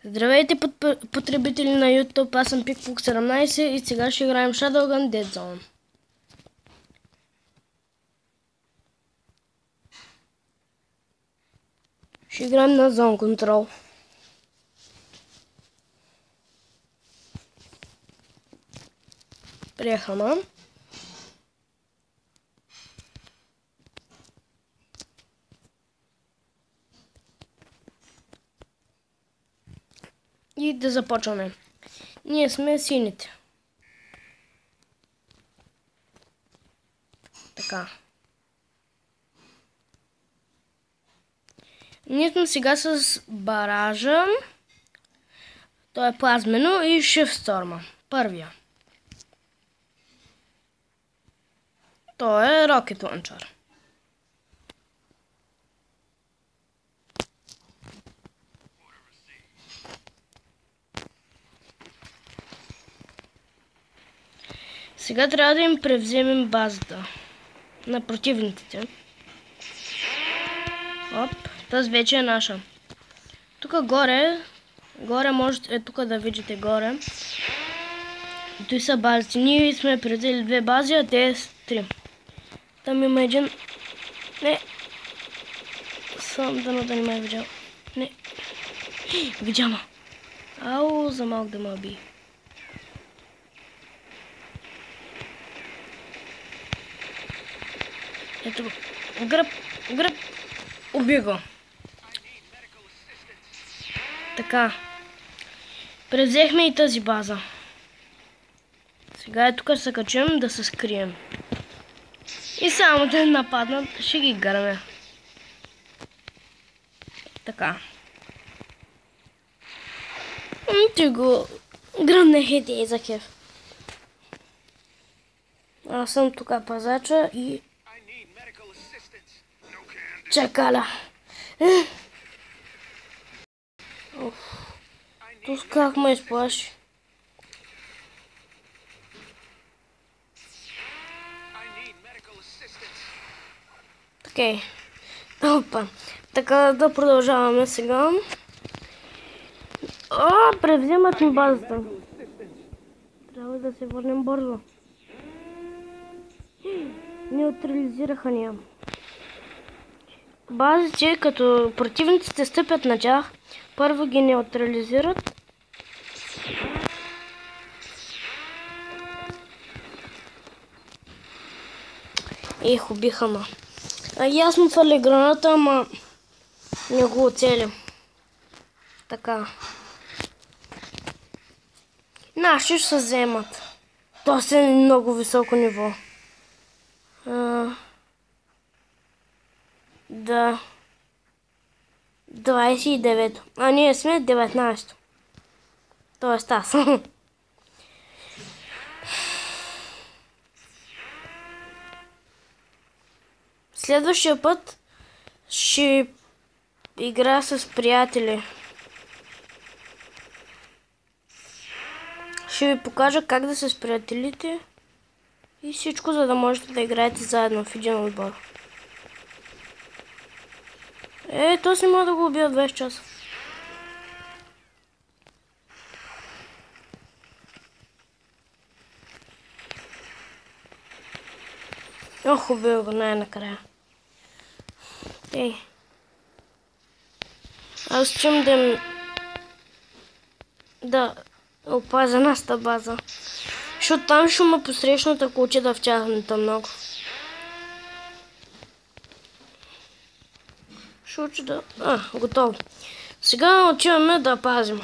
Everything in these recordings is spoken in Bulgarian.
Здравейте, потребители на YouTube, аз съм PicPook17 и сега ще играем Shadowgun Dead Zone. Ще играем на Zone Control. Приехаме. И да започваме. Ние сме сините. Така. Ние сме сега с баража. То е плазмено и Shiftstorm. Първия. То е Rocket Launcher. Сега трябва да им превземем базата на противниците. Оп, тази вече е наша. Тук горе можете тук да видите горе. Той са базите. Ние сме превзели две бази, а те са три. Там има един. Не. Сам да не ме е видял. Не. Видя ма. Ау, за малко да ме уби. Ето го. Гръб. Уби го. Така. Превзехме и тази база. Сега е тук се качим да се скрием. И само да нападнат, ще ги гърме. Така. Ти го гръмнехте и за кеф. Аз съм тук пазача и... Чакаля. Тук как ме изплаши. Окей. Опа. Така да продължаваме сега. Превземат ми базата. Трябва да се върнем бързо. Неутрализираха ни. Базите, като противниците стъпят на тях, първо ги неутрализират. Ех, убиха ма. Ясно фали граната, ама не го оцелим. Така. Наши ще се вземат. То е много високо ниво. Да. 29. А ние сме 19. Тоест аз. Следващия път ще игра с приятели. Ще ви покажа как да се сприятелите и всичко, за да можете да играете заедно в един отбор. То си мога да го убия 20 часа. Ох, убил го най-накрая. Аз чум да опазя нашата база. Защото там ще ме посрещнат, ако отида в тяхната много. Ще отида... готово. Сега отиваме да пазим.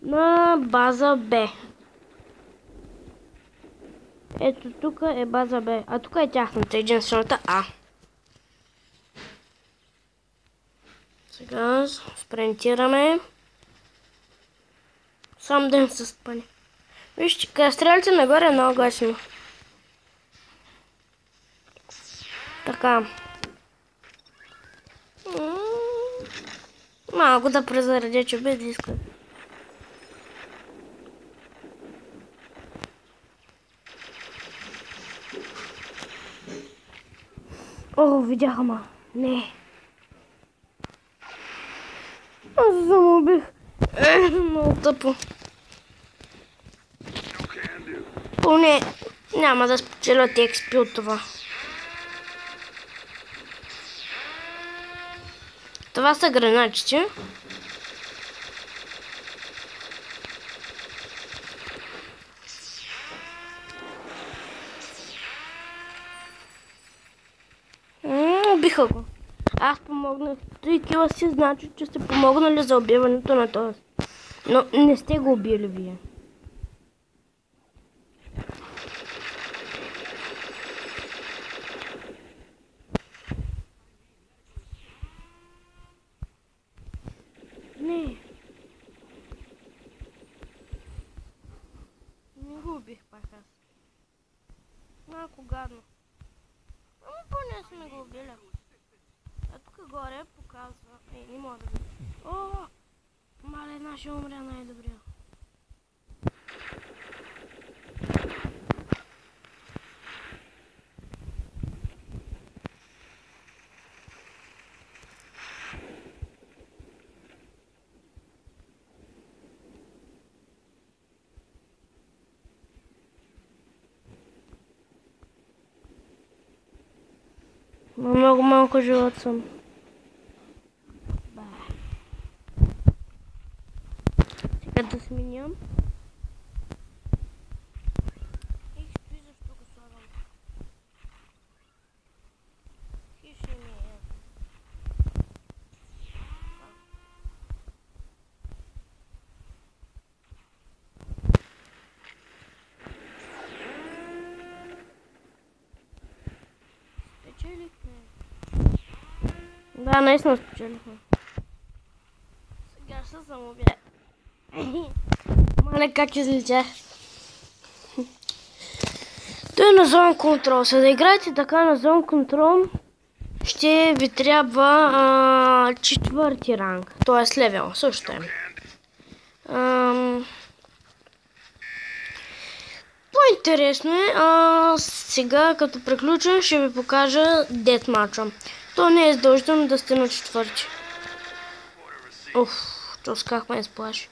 На база Б. Ето тук е база Б. А тук е тяхната, единствената А. Сега спринтираме. Сам ден се спъне. Вижте, къде стрелите нагоре е много гасимо. Така. Малко да презаредя, че без да иска. Видяха ма. Не. Аз се самоубих. Много тъпо. Поне няма да спечеля XP от това. Това са граначите. Убиха го. Аз помогнах. 3 кила си значи, че сте помогнали за убиването на този. Но не сте го убили вие. Не. Не го убих пак аз. Малко гадно. Ама поне сме го убили. А тук горе показва... не мога да видя. О! Мале, нашия умря най-добрия. Много малко живот съм. Сега да сменям. И стои защо го слагам. Хищи ми е. Спечелихме. Да, наистина спечелихме. Сега ще съм убия. Мале, как излетях. Той е на зон контрол. За да играете така на зон контрол, ще ви трябва 4 ранг. Т.е. левел. Също е. По-интересно е. Сега, като приключим, ще ви покажа детмача. То не е задължително да сте на 4. То с как ме изплаши.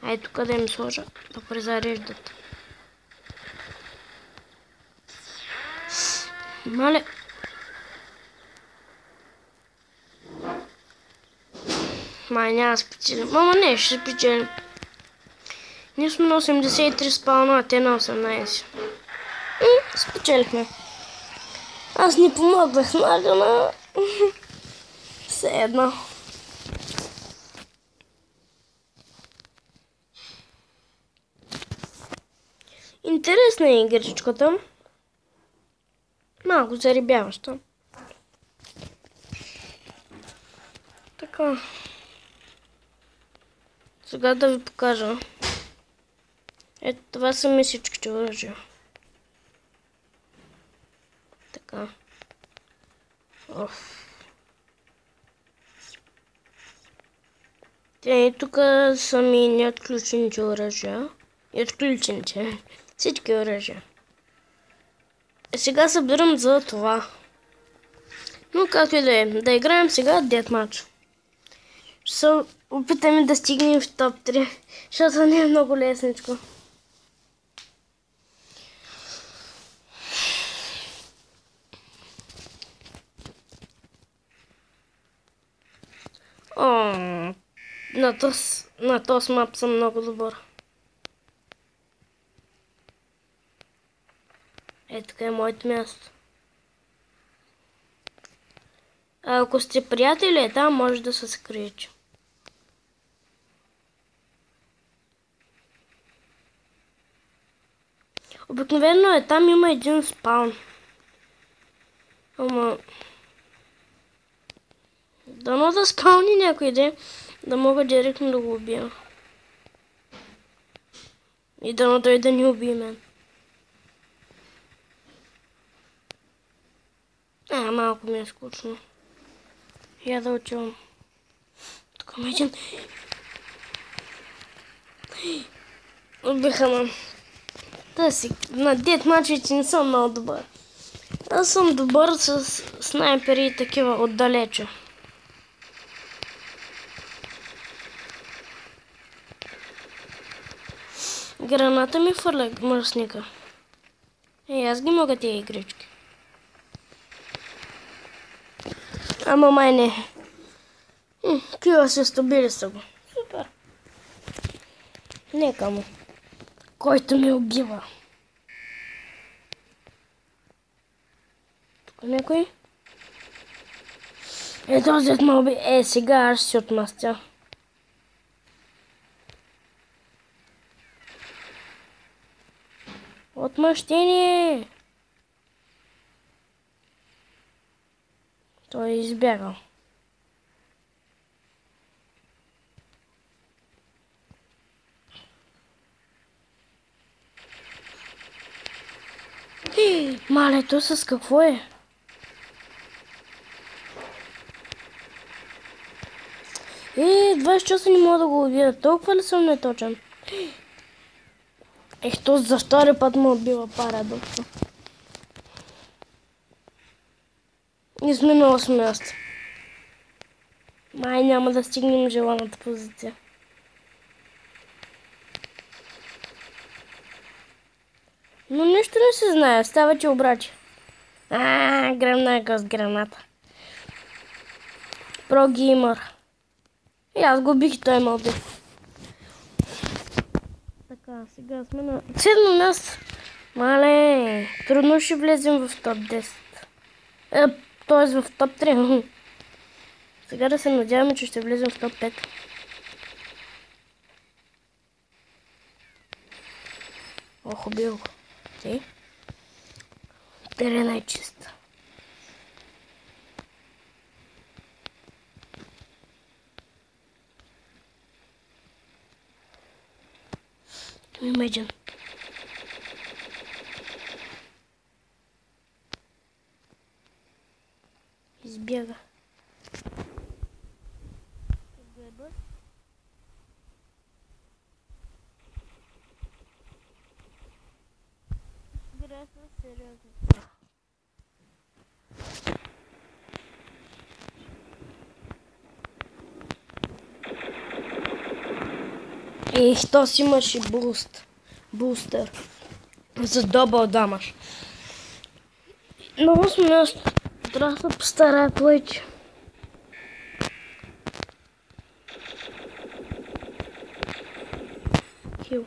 Ай, тук да им сложа, да презареждат. Мале. Май, няма да спечелим. Мама, не, ще спечелим. Ние сме на 83 спална, а те на 18. Спечелихме. Аз не помогнах на Агана. Все едно. Интересна е игричката. Малко зарибяваща. Така. Сега да ви покажа. Ето, това са ми всичките оръжия. Така. Те тук са ми неотключените оръжия. И отключените. Всички оръжия. Сега събирам за това. Но както и да е. Да играем сега детмач. Ще се опитаме да стигнем в топ 3. Защото не е много лесничко. На този мап съм много добър. Така е моето място. Ако сте приятели, там може да се скриете. Обикновено там има един спаун. Ама... дано да спауни някой ден, да мога директно да го убия. И дано той да ни убие мен. Малко ми е скучно. Я да отивам. Тук има един. Убиха ме. На детмачите не съм много добър. Аз съм добър с снайпери и такива отдалече. граната ми фърля мръсника. Аз ги мога тия игрички. Ама май не. Кива се стабили са го. Супер. Нека му. Който ме убива. Тук някой? Този ме уби. Сега аз ще си отмъстя. Отмъщение! Той е избягал. Малето с какво е? 20 часа не мога да го убия. Толкова ли съм неточен? То за втори път му убива парадокса. И сме на 8 място. Май няма да стигнем желаната позиция. Но нищо не се знае. Става ти обрати. Гръмна го с граната. Про геймър. И аз го бих и той ме уби. Така, сега сме на 7 място. Мале, трудно ще влезем в топ 10. Т.е. в топ 3. Сега да се надяваме, че ще влезем в топ 5. Ох, убил го. Терена е чиста. Imagine. Избяга. То си имаше бустер за добъл дамаж. На 8 място трябва да се постарая повече. Хил.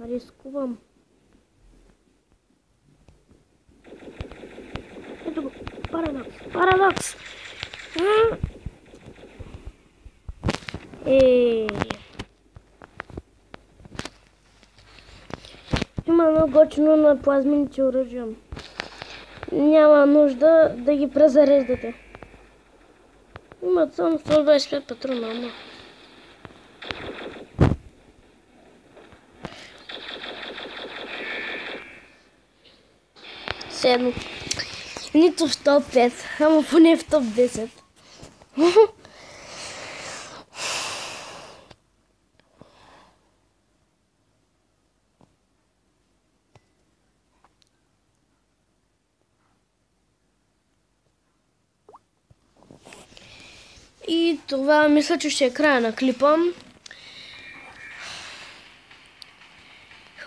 Рискувам. Ето го. Парадокс. Има много готино на плазмените оръжия. Няма нужда да ги презареждате. Имат само 125 патрона, ама. Седмо. Нито в топ 5, ама поне в топ 10. И това мисля, че ще е края на клипа.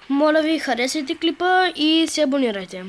Моля ви, харесайте клипа и се абонирайте.